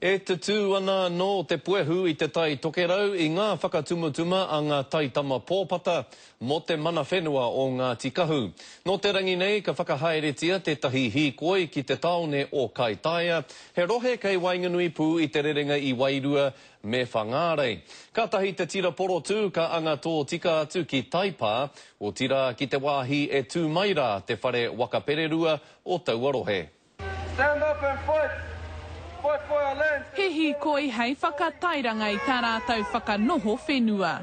E te tū ana no te puehu I te tai tokerau I ngā whakatumatuma a ngā taitama pōpata mo te mana whenua o ngā tikahu. No te rangi nei, ka whakahaeretia tētahi hīkoi ki te taone o Kaitaia, he rohe kei Wainganui Pū I te rerenga I Wairua me Whangārei. Ka tahi te tira porotu ka anga tō tika atu ki Taipā, o tira ki te wāhi e tū maira te whare wakapererua o Tauarohe. Stand up and fight! He hīkoi hei whakatairanga I tā rātou whakanoho whenua.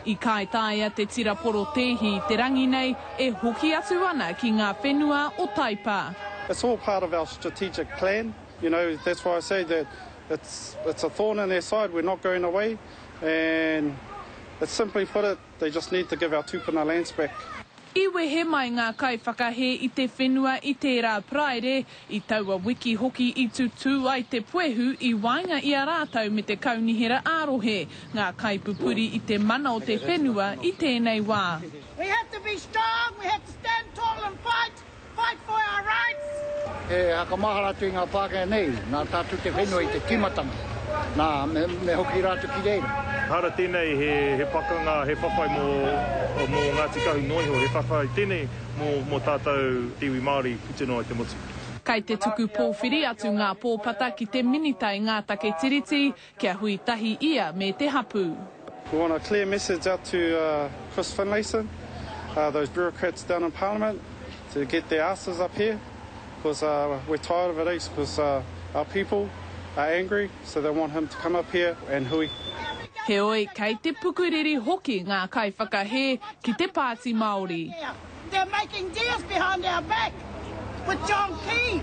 I Kaitaia te tira poro tehi te rangi nei e hoki atu ana ki ngā whenua o Taipā. It's all part of our strategic plan. You know, that's why I say that it's a thorn in their side. We're not going away. And it's simply put it, they just need to give our tūpuna lands back. Iwe he mai ngā kaiwhakahe I te whenua I tērā praere, I taua wiki hoki I tutu ai te puehu I wainga I a rātau me te kaunihera ārohe, ngā kaipupuri I te mana o te whenua I tēnei wā. We have to be strong, we have to stand tall and fight for our rights. E hakamahara tu I ngā Pākehā nei, nā tātu te whenua I te timatanga, nā me hoki rātu ki reira. Hara tēnei he pakanga, he whawhai mō ngā tikahu noiho, he whawhai tēnei mō tātou iwi Māori putino I te motu. Kai te tuku pōwhiri atu ngā pōpata ki te minitai ngā take tiriti, kia hui tahi ia me te hapu. We want a clear message out to Chris Finlayson, those bureaucrats down in Parliament, to get their asses up here, because we're tired of it, because our people are angry, so they want him to come up here and hui. He oi, kei te pukuriri hoki ngā kaiwhakahe ki te Pāti Māori. They're making deals behind our back with John Key.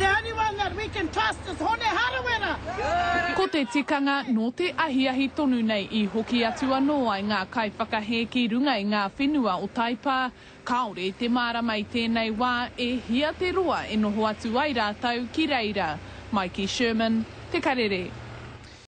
The only one that we can trust is Hone Harawera. Ko te tikanga no te ahiahi tonu nei I hoki atu anō ai ngā kaiwhakahe ki runga I ngā whenua o Taipā, kaore te mārama I tēnei wā e hia te roa e noho atu ai rātau ki reira. Mikey Sherman, Te Karere.